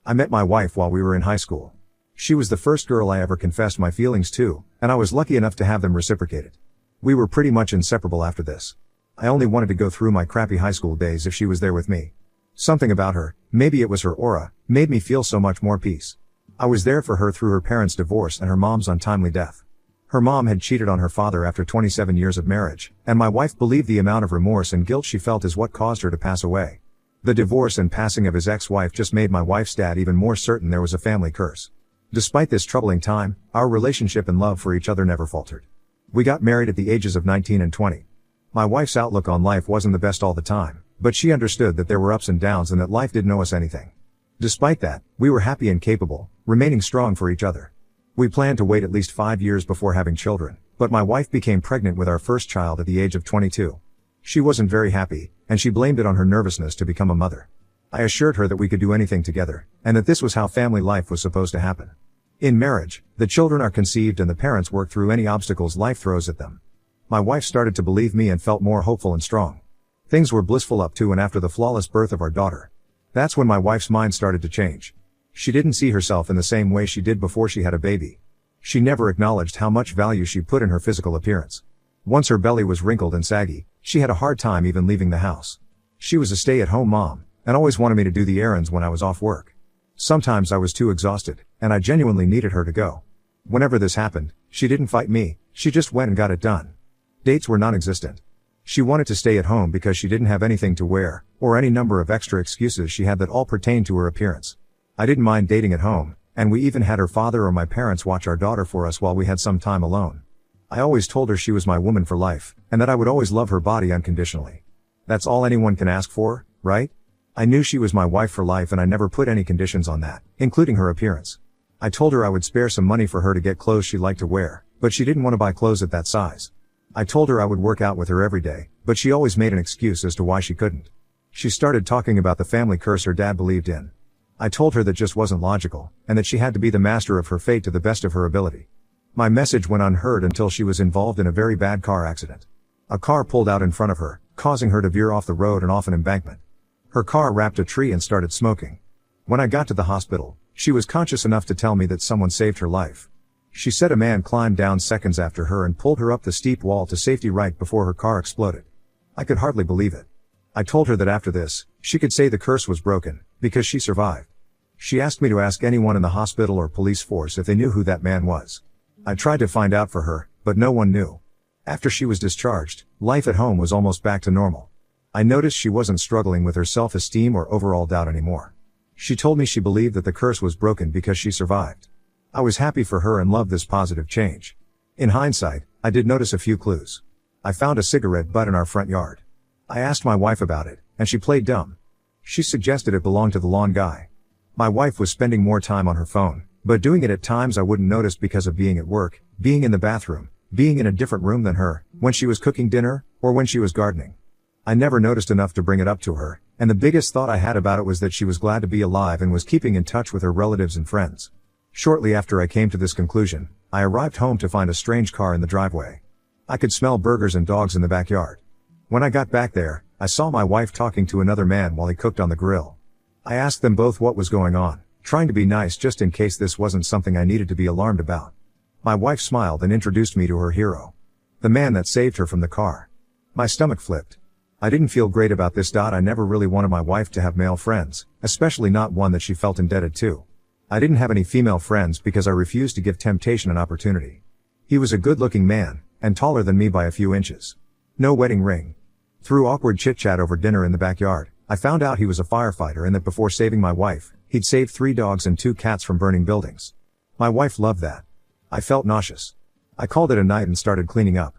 I met my wife while we were in high school. She was the first girl I ever confessed my feelings to, and I was lucky enough to have them reciprocated. We were pretty much inseparable after this. I only wanted to go through my crappy high school days if she was there with me. Something about her, maybe it was her aura, made me feel so much more peace. I was there for her through her parents' divorce and her mom's untimely death. Her mom had cheated on her father after 27 years of marriage, and my wife believed the amount of remorse and guilt she felt is what caused her to pass away. The divorce and passing of his ex-wife just made my wife's dad even more certain there was a family curse. Despite this troubling time, our relationship and love for each other never faltered. We got married at the ages of 19 and 20. My wife's outlook on life wasn't the best all the time, but she understood that there were ups and downs and that life didn't owe us anything. Despite that, we were happy and capable, remaining strong for each other. We planned to wait at least 5 years before having children, but my wife became pregnant with our first child at the age of 22. She wasn't very happy, and she blamed it on her nervousness to become a mother. I assured her that we could do anything together, and that this was how family life was supposed to happen. In marriage, the children are conceived and the parents work through any obstacles life throws at them. My wife started to believe me and felt more hopeful and strong. Things were blissful up to and after the flawless birth of our daughter. That's when my wife's mind started to change. She didn't see herself in the same way she did before she had a baby. She never acknowledged how much value she put in her physical appearance. Once her belly was wrinkled and saggy, she had a hard time even leaving the house. She was a stay-at-home mom, and always wanted me to do the errands when I was off work. Sometimes I was too exhausted, and I genuinely needed her to go. Whenever this happened, she didn't fight me, she just went and got it done. Dates were non-existent. She wanted to stay at home because she didn't have anything to wear, or any number of extra excuses she had that all pertained to her appearance. I didn't mind dating at home, and we even had her father or my parents watch our daughter for us while we had some time alone. I always told her she was my woman for life, and that I would always love her body unconditionally. That's all anyone can ask for, right? I knew she was my wife for life and I never put any conditions on that, including her appearance. I told her I would spare some money for her to get clothes she liked to wear, but she didn't want to buy clothes at that size. I told her I would work out with her every day, but she always made an excuse as to why she couldn't. She started talking about the family curse her dad believed in. I told her that just wasn't logical, and that she had to be the master of her fate to the best of her ability. My message went unheard until she was involved in a very bad car accident. A car pulled out in front of her, causing her to veer off the road and off an embankment. Her car wrapped a tree and started smoking. When I got to the hospital, she was conscious enough to tell me that someone saved her life. She said a man climbed down seconds after her and pulled her up the steep wall to safety right before her car exploded. I could hardly believe it. I told her that after this, she could say the curse was broken, because she survived. She asked me to ask anyone in the hospital or police force if they knew who that man was. I tried to find out for her, but no one knew. After she was discharged, life at home was almost back to normal. I noticed she wasn't struggling with her self-esteem or overall doubt anymore. She told me she believed that the curse was broken because she survived. I was happy for her and loved this positive change. In hindsight, I did notice a few clues. I found a cigarette butt in our front yard. I asked my wife about it, and she played dumb. She suggested it belonged to the lawn guy. My wife was spending more time on her phone, but doing it at times I wouldn't notice because of being at work, being in the bathroom, being in a different room than her, when she was cooking dinner, or when she was gardening. I never noticed enough to bring it up to her, and the biggest thought I had about it was that she was glad to be alive and was keeping in touch with her relatives and friends. Shortly after I came to this conclusion, I arrived home to find a strange car in the driveway. I could smell burgers and dogs in the backyard. When I got back there, I saw my wife talking to another man while he cooked on the grill. I asked them both what was going on, trying to be nice just in case this wasn't something I needed to be alarmed about. My wife smiled and introduced me to her hero. The man that saved her from the car. My stomach flipped. I didn't feel great about this. I never really wanted my wife to have male friends, especially not one that she felt indebted to. I didn't have any female friends because I refused to give temptation an opportunity. He was a good-looking man, and taller than me by a few inches. No wedding ring. Through awkward chit-chat over dinner in the backyard, I found out he was a firefighter and that before saving my wife, he'd saved 3 dogs and 2 cats from burning buildings. My wife loved that. I felt nauseous. I called it a night and started cleaning up.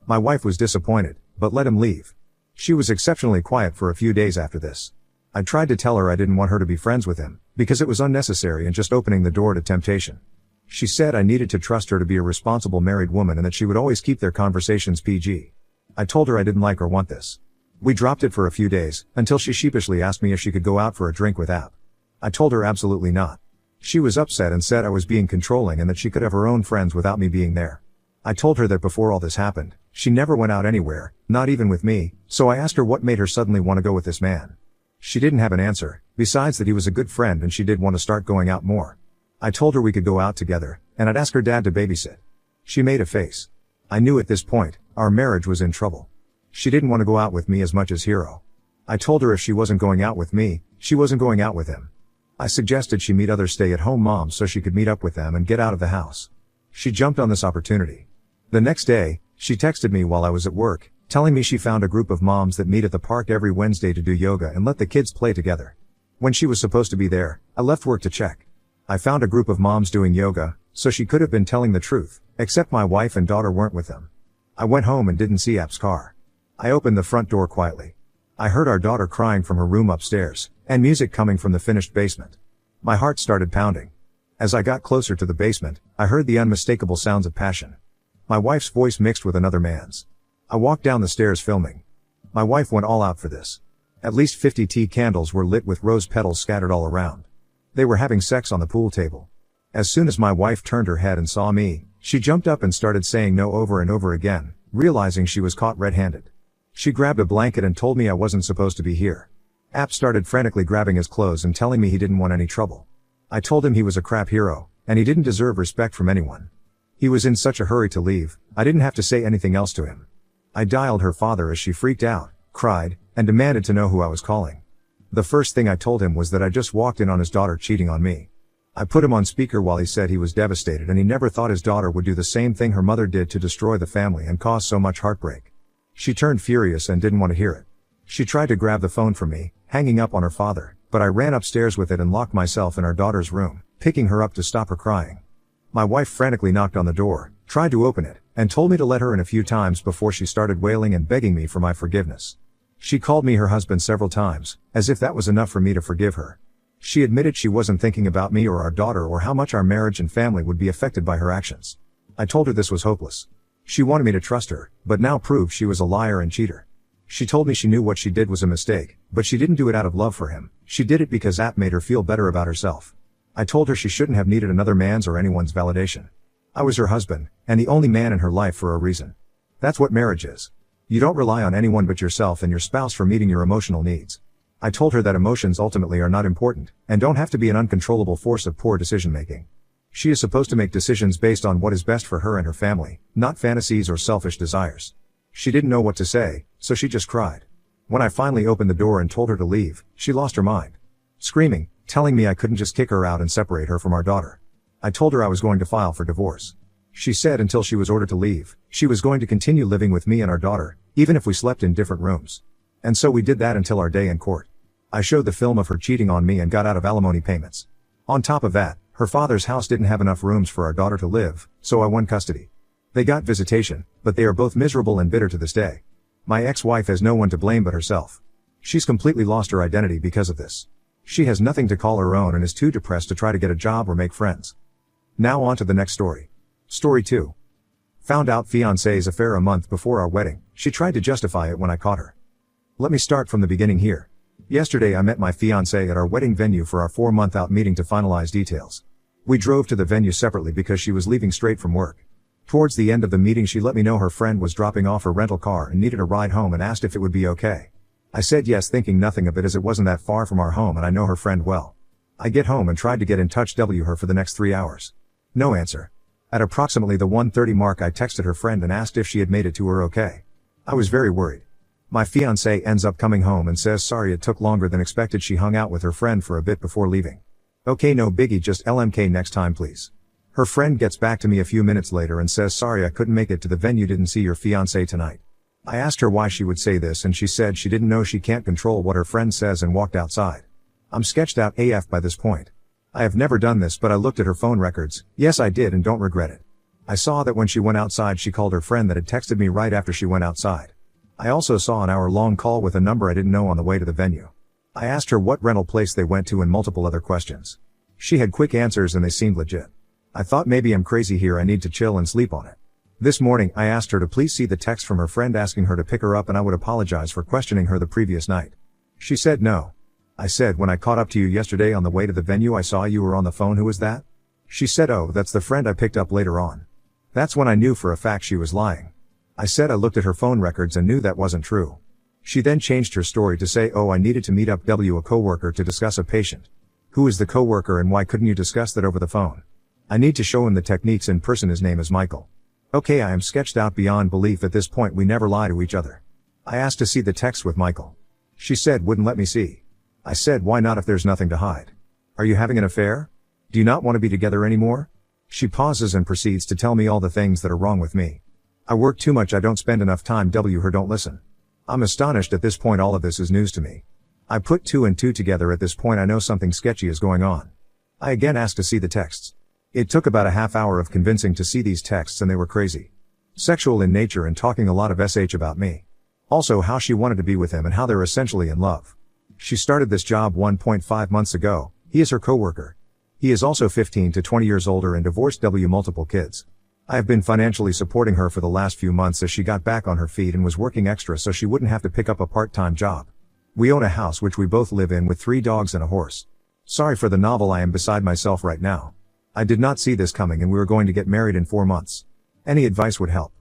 My wife was disappointed, but let him leave. She was exceptionally quiet for a few days after this. I tried to tell her I didn't want her to be friends with him, because it was unnecessary and just opening the door to temptation. She said I needed to trust her to be a responsible married woman and that she would always keep their conversations PG. I told her I didn't like or want this. We dropped it for a few days, until she sheepishly asked me if she could go out for a drink with App. I told her absolutely not. She was upset and said I was being controlling and that she could have her own friends without me being there. I told her that before all this happened, she never went out anywhere, not even with me, so I asked her what made her suddenly want to go with this man. She didn't have an answer, besides that he was a good friend and she did want to start going out more. I told her we could go out together, and I'd ask her dad to babysit. She made a face. I knew at this point, our marriage was in trouble. She didn't want to go out with me as much as Hero. I told her if she wasn't going out with me, she wasn't going out with him. I suggested she meet other stay-at-home moms so she could meet up with them and get out of the house. She jumped on this opportunity. The next day, she texted me while I was at work, telling me she found a group of moms that meet at the park every Wednesday to do yoga and let the kids play together. When she was supposed to be there, I left work to check. I found a group of moms doing yoga, so she could have been telling the truth, except my wife and daughter weren't with them. I went home and didn't see App's car. I opened the front door quietly. I heard our daughter crying from her room upstairs, and music coming from the finished basement. My heart started pounding. As I got closer to the basement, I heard the unmistakable sounds of passion. My wife's voice mixed with another man's. I walked down the stairs filming. My wife went all out for this. At least 50 tea candles were lit with rose petals scattered all around. They were having sex on the pool table. As soon as my wife turned her head and saw me, she jumped up and started saying no over and over again, realizing she was caught red-handed. She grabbed a blanket and told me I wasn't supposed to be here. App started frantically grabbing his clothes and telling me he didn't want any trouble. I told him he was a crap hero, and he didn't deserve respect from anyone. He was in such a hurry to leave, I didn't have to say anything else to him. I dialed her father as she freaked out, cried, and demanded to know who I was calling. The first thing I told him was that I just walked in on his daughter cheating on me. I put him on speaker while he said he was devastated and he never thought his daughter would do the same thing her mother did to destroy the family and cause so much heartbreak. She turned furious and didn't want to hear it. She tried to grab the phone from me, hanging up on her father, but I ran upstairs with it and locked myself in our daughter's room, picking her up to stop her crying. My wife frantically knocked on the door, tried to open it, and told me to let her in a few times before she started wailing and begging me for my forgiveness. She called me her husband several times, as if that was enough for me to forgive her. She admitted she wasn't thinking about me or our daughter or how much our marriage and family would be affected by her actions. I told her this was hopeless. She wanted me to trust her, but now proved she was a liar and cheater. She told me she knew what she did was a mistake, but she didn't do it out of love for him. She did it because App made her feel better about herself. I told her she shouldn't have needed another man's or anyone's validation. I was her husband, and the only man in her life for a reason. That's what marriage is. You don't rely on anyone but yourself and your spouse for meeting your emotional needs. I told her that emotions ultimately are not important, and don't have to be an uncontrollable force of poor decision-making. She is supposed to make decisions based on what is best for her and her family, not fantasies or selfish desires. She didn't know what to say, so she just cried. When I finally opened the door and told her to leave, she lost her mind. Screaming, telling me I couldn't just kick her out and separate her from our daughter. I told her I was going to file for divorce. She said until she was ordered to leave, she was going to continue living with me and our daughter, even if we slept in different rooms. And so we did that until our day in court. I showed the film of her cheating on me and got out of alimony payments. On top of that, her father's house didn't have enough rooms for our daughter to live, so I won custody. They got visitation, but they are both miserable and bitter to this day. My ex-wife has no one to blame but herself. She's completely lost her identity because of this. She has nothing to call her own and is too depressed to try to get a job or make friends. Now on to the next story. Story 2. Found out fiancé's affair a month before our wedding. She tried to justify it when I caught her. Let me start from the beginning here. Yesterday I met my fiancée at our wedding venue for our 4-month-out meeting to finalize details. We drove to the venue separately because she was leaving straight from work. Towards the end of the meeting she let me know her friend was dropping off her rental car and needed a ride home and asked if it would be okay. I said yes, thinking nothing of it as it wasn't that far from our home and I know her friend well. I get home and tried to get in touch with her for the next 3 hours. No answer. At approximately the 1:30 mark I texted her friend and asked if she had made it to her okay. I was very worried. My fiancé ends up coming home and says sorry it took longer than expected. She hung out with her friend for a bit before leaving. Okay, no biggie, just LMK next time please. Her friend gets back to me a few minutes later and says sorry I couldn't make it to the venue, didn't see your fiancé tonight. I asked her why she would say this and she said she didn't know, she can't control what her friend says, and walked outside. I'm sketched out AF by this point. I have never done this, but I looked at her phone records. Yes, I did and don't regret it. I saw that when she went outside she called her friend that had texted me right after she went outside. I also saw an hour-long call with a number I didn't know on the way to the venue. I asked her what rental place they went to and multiple other questions. She had quick answers and they seemed legit. I thought maybe I'm crazy here, I need to chill and sleep on it. This morning I asked her to please see the text from her friend asking her to pick her up and I would apologize for questioning her the previous night. She said no. I said when I caught up to you yesterday on the way to the venue I saw you were on the phone, who was that? She said oh, that's the friend I picked up later on. That's when I knew for a fact she was lying. I said I looked at her phone records and knew that wasn't true. She then changed her story to say, oh, I needed to meet up a coworker to discuss a patient. Who is the coworker and why couldn't you discuss that over the phone? I need to show him the techniques in person. His name is Michael. Okay, I am sketched out beyond belief. At this point we never lie to each other. I asked to see the text with Michael. She said wouldn't let me see. I said why not if there's nothing to hide? Are you having an affair? Do you not want to be together anymore? She pauses and proceeds to tell me all the things that are wrong with me. I work too much, I don't spend enough time. Her don't listen. I'm astonished at this point. All of this is news to me. I put two and two together. At this point I know something sketchy is going on. I again asked to see the texts. It took about a half hour of convincing to see these texts and they were crazy. Sexual in nature and talking a lot of sh about me. Also how she wanted to be with him and how they're essentially in love. She started this job 1.5 months ago. He is her coworker. He is also 15 to 20 years older and divorced multiple kids. I have been financially supporting her for the last few months as she got back on her feet and was working extra so she wouldn't have to pick up a part-time job. We own a house which we both live in with 3 dogs and a horse. Sorry for the novel, I am beside myself right now. I did not see this coming and we were going to get married in 4 months. Any advice would help.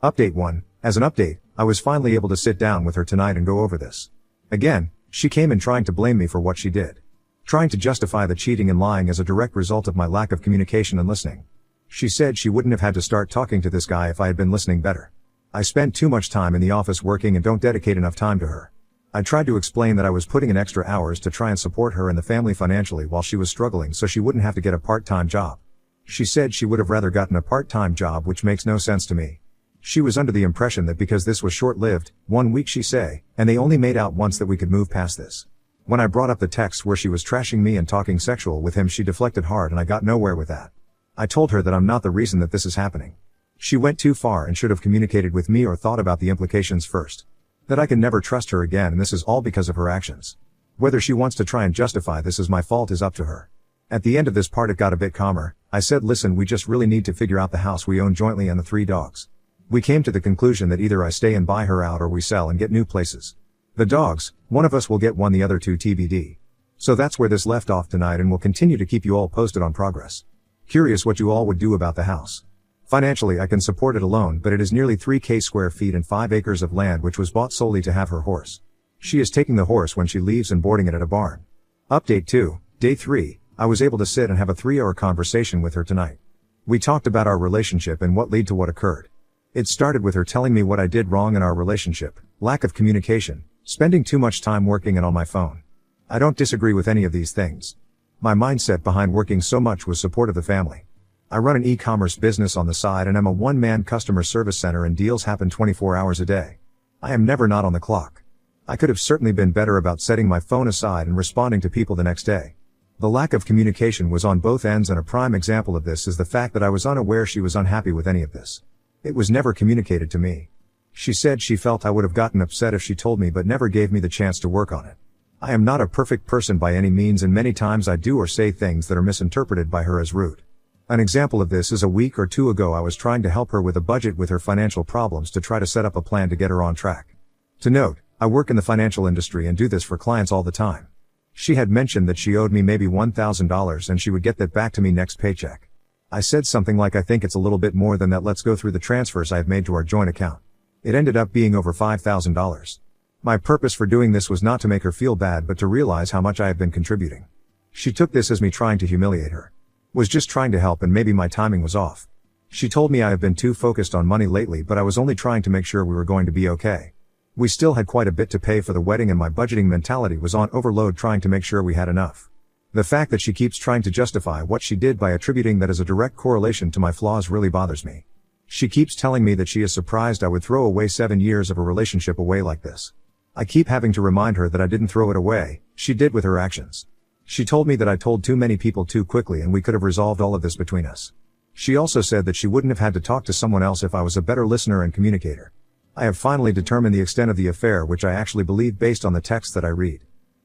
Update 1. As an update, I was finally able to sit down with her tonight and go over this. Again, she came in trying to blame me for what she did. Trying to justify the cheating and lying as a direct result of my lack of communication and listening. She said she wouldn't have had to start talking to this guy if I had been listening better. I spent too much time in the office working and don't dedicate enough time to her. I tried to explain that I was putting in extra hours to try and support her and the family financially while she was struggling so she wouldn't have to get a part-time job. She said she would have rather gotten a part-time job, which makes no sense to me. She was under the impression that because this was short-lived, 1 week she say, and they only made out once that we could move past this. When I brought up the text where she was trashing me and talking sexual with him, she deflected hard and I got nowhere with that. I told her that I'm not the reason that this is happening. She went too far and should have communicated with me or thought about the implications first. That I can never trust her again and this is all because of her actions. Whether she wants to try and justify this as my fault is up to her. At the end of this part it got a bit calmer. I said listen, we just really need to figure out the house we own jointly and the 3 dogs. We came to the conclusion that either I stay and buy her out or we sell and get new places. The dogs, one of us will get one, the other 2 TBD. So that's where this left off tonight and we'll continue to keep you all posted on progress. Curious what you all would do about the house. Financially I can support it alone, but it is nearly 3,000 square feet and 5 acres of land which was bought solely to have her horse. She is taking the horse when she leaves and boarding it at a barn. Update 2, day 3, I was able to sit and have a 3-hour conversation with her tonight. We talked about our relationship and what led to what occurred. It started with her telling me what I did wrong in our relationship, lack of communication, spending too much time working and on my phone. I don't disagree with any of these things. My mindset behind working so much was support of the family. I run an e-commerce business on the side and I'm a one-man customer service center and deals happen 24 hours a day. I am never not on the clock. I could have certainly been better about setting my phone aside and responding to people the next day. The lack of communication was on both ends and a prime example of this is the fact that I was unaware she was unhappy with any of this. It was never communicated to me. She said she felt I would have gotten upset if she told me but never gave me the chance to work on it. I am not a perfect person by any means and many times I do or say things that are misinterpreted by her as rude. An example of this is a week or 2 ago I was trying to help her with a budget with her financial problems to try to set up a plan to get her on track. To note, I work in the financial industry and do this for clients all the time. She had mentioned that she owed me maybe $1,000 and she would get that back to me next paycheck. I said something like I think it's a little bit more than that, let's go through the transfers I have made to our joint account. It ended up being over $5,000. My purpose for doing this was not to make her feel bad but to realize how much I have been contributing. She took this as me trying to humiliate her. Was just trying to help and maybe my timing was off. She told me I have been too focused on money lately but I was only trying to make sure we were going to be okay. We still had quite a bit to pay for the wedding and my budgeting mentality was on overload trying to make sure we had enough. The fact that she keeps trying to justify what she did by attributing that as a direct correlation to my flaws really bothers me. She keeps telling me that she is surprised I would throw away 7 years of a relationship away like this. I keep having to remind her that I didn't throw it away, she did with her actions. She told me that I told too many people too quickly and we could have resolved all of this between us. She also said that she wouldn't have had to talk to someone else if I was a better listener and communicator. I have finally determined the extent of the affair, which I actually believe based on the text that I read.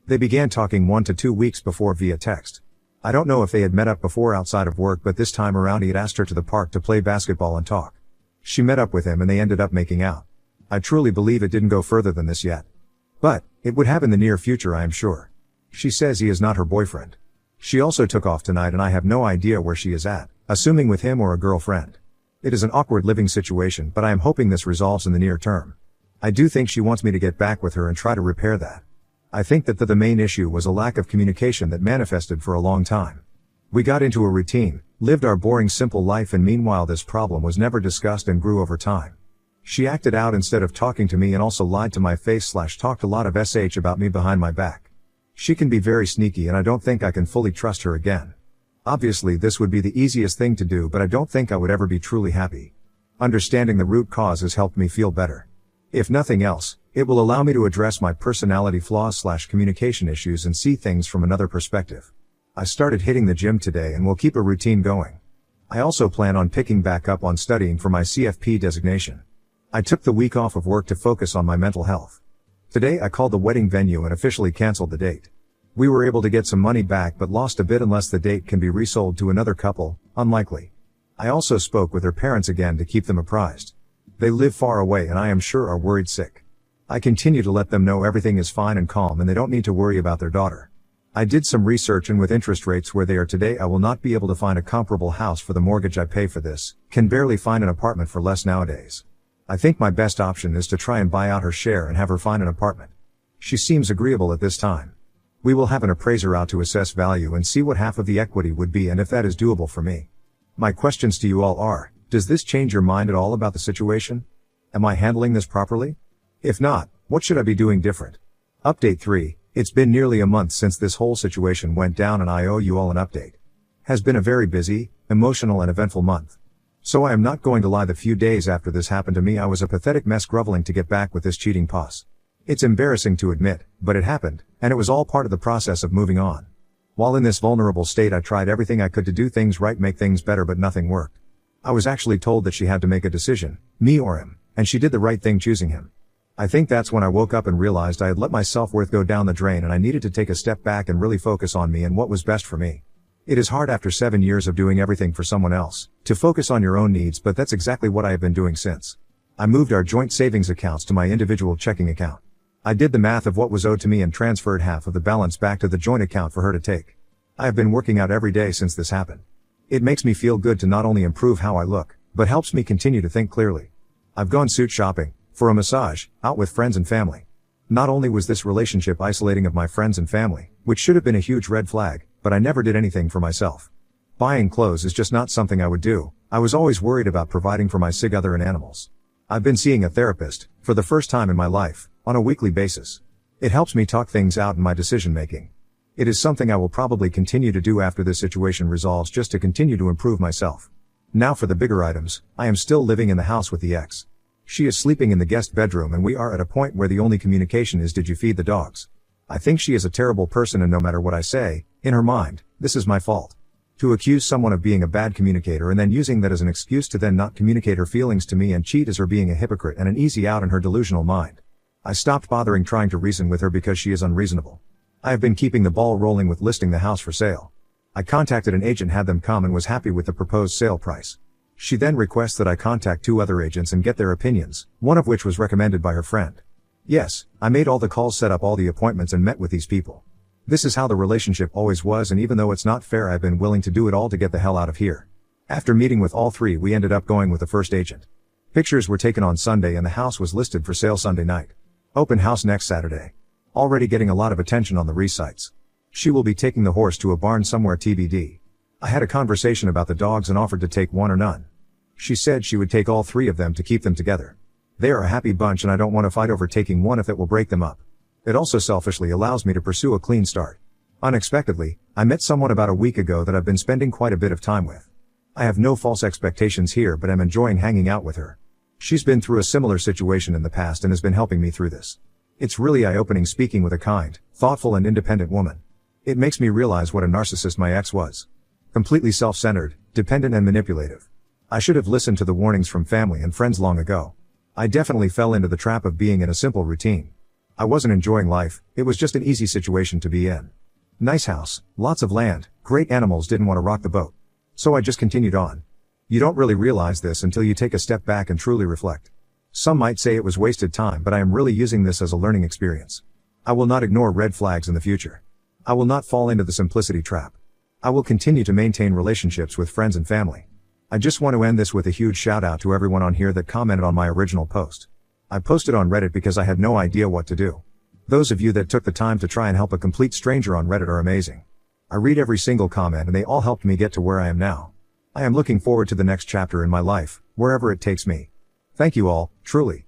They began talking 1 to 2 weeks before via text. I don't know if they had met up before outside of work, but this time around he had asked her to the park to play basketball and talk. She met up with him and they ended up making out. I truly believe it didn't go further than this yet. But, it would have in the near future, I am sure. She says he is not her boyfriend. She also took off tonight and I have no idea where she is at, assuming with him or a girlfriend. It is an awkward living situation but I am hoping this resolves in the near term. I do think she wants me to get back with her and try to repair that. I think that the main issue was a lack of communication that manifested for a long time. We got into a routine, lived our boring simple life, and meanwhile this problem was never discussed and grew over time. She acted out instead of talking to me and also lied to my face / talked a lot of sh about me behind my back. She can be very sneaky and I don't think I can fully trust her again. Obviously this would be the easiest thing to do, but I don't think I would ever be truly happy. Understanding the root cause has helped me feel better. If nothing else, it will allow me to address my personality flaws / communication issues and see things from another perspective. I started hitting the gym today and will keep a routine going. I also plan on picking back up on studying for my CFP designation. I took the week off of work to focus on my mental health. Today I called the wedding venue and officially canceled the date. We were able to get some money back but lost a bit unless the date can be resold to another couple, unlikely. I also spoke with their parents again to keep them apprised. They live far away and I am sure are worried sick. I continue to let them know everything is fine and calm and they don't need to worry about their daughter. I did some research and with interest rates where they are today I will not be able to find a comparable house for the mortgage I pay for this, can barely find an apartment for less nowadays. I think my best option is to try and buy out her share and have her find an apartment. She seems agreeable at this time. We will have an appraiser out to assess value and see what half of the equity would be and if that is doable for me. My questions to you all are, does this change your mind at all about the situation? Am I handling this properly? If not, what should I be doing different? Update 3, it's been nearly a month since this whole situation went down and I owe you all an update. Has been a very busy, emotional and eventful month. So I am not going to lie, the few days after this happened to me I was a pathetic mess groveling to get back with this cheating posse. It's embarrassing to admit, but it happened, and it was all part of the process of moving on. While in this vulnerable state I tried everything I could to do things right, make things better, but nothing worked. I was actually told that she had to make a decision, me or him, and she did the right thing choosing him. I think that's when I woke up and realized I had let my self-worth go down the drain and I needed to take a step back and really focus on me and what was best for me. It is hard after 7 years of doing everything for someone else, to focus on your own needs, but that's exactly what I have been doing since. I moved our joint savings accounts to my individual checking account. I did the math of what was owed to me and transferred half of the balance back to the joint account for her to take. I have been working out every day since this happened. It makes me feel good to not only improve how I look, but helps me continue to think clearly. I've gone suit shopping, for a massage, out with friends and family. Not only was this relationship isolating of my friends and family, which should have been a huge red flag, but I never did anything for myself. Buying clothes is just not something I would do. I was always worried about providing for my sig other and animals. I've been seeing a therapist, for the first time in my life, on a weekly basis. It helps me talk things out in my decision making. It is something I will probably continue to do after this situation resolves, just to continue to improve myself. Now for the bigger items, I am still living in the house with the ex. She is sleeping in the guest bedroom and we are at a point where the only communication is, did you feed the dogs? I think she is a terrible person and no matter what I say, in her mind, this is my fault. To accuse someone of being a bad communicator and then using that as an excuse to then not communicate her feelings to me and cheat is her being a hypocrite and an easy out in her delusional mind. I stopped bothering trying to reason with her because she is unreasonable. I have been keeping the ball rolling with listing the house for sale. I contacted an agent, had them come, and was happy with the proposed sale price. She then requests that I contact 2 other agents and get their opinions, one of which was recommended by her friend. Yes, I made all the calls, set up all the appointments and met with these people. This is how the relationship always was, and even though it's not fair, I've been willing to do it all to get the hell out of here. After meeting with all 3, we ended up going with the first agent. Pictures were taken on Sunday and the house was listed for sale Sunday night. Open house next Saturday. Already getting a lot of attention on the resites. She will be taking the horse to a barn somewhere TBD. I had a conversation about the dogs and offered to take one or none. She said she would take all 3 of them to keep them together. They are a happy bunch and I don't want to fight over taking one if it will break them up. It also selfishly allows me to pursue a clean start. Unexpectedly, I met someone about a week ago that I've been spending quite a bit of time with. I have no false expectations here, but am enjoying hanging out with her. She's been through a similar situation in the past and has been helping me through this. It's really eye-opening speaking with a kind, thoughtful and independent woman. It makes me realize what a narcissist my ex was. Completely self-centered, dependent and manipulative. I should have listened to the warnings from family and friends long ago. I definitely fell into the trap of being in a simple routine. I wasn't enjoying life, it was just an easy situation to be in. Nice house, lots of land, great animals, didn't want to rock the boat. So I just continued on. You don't really realize this until you take a step back and truly reflect. Some might say it was wasted time, but I am really using this as a learning experience. I will not ignore red flags in the future. I will not fall into the simplicity trap. I will continue to maintain relationships with friends and family. I just want to end this with a huge shout out to everyone on here that commented on my original post. I posted on Reddit because I had no idea what to do. Those of you that took the time to try and help a complete stranger on Reddit are amazing. I read every single comment and they all helped me get to where I am now. I am looking forward to the next chapter in my life, wherever it takes me. Thank you all, truly.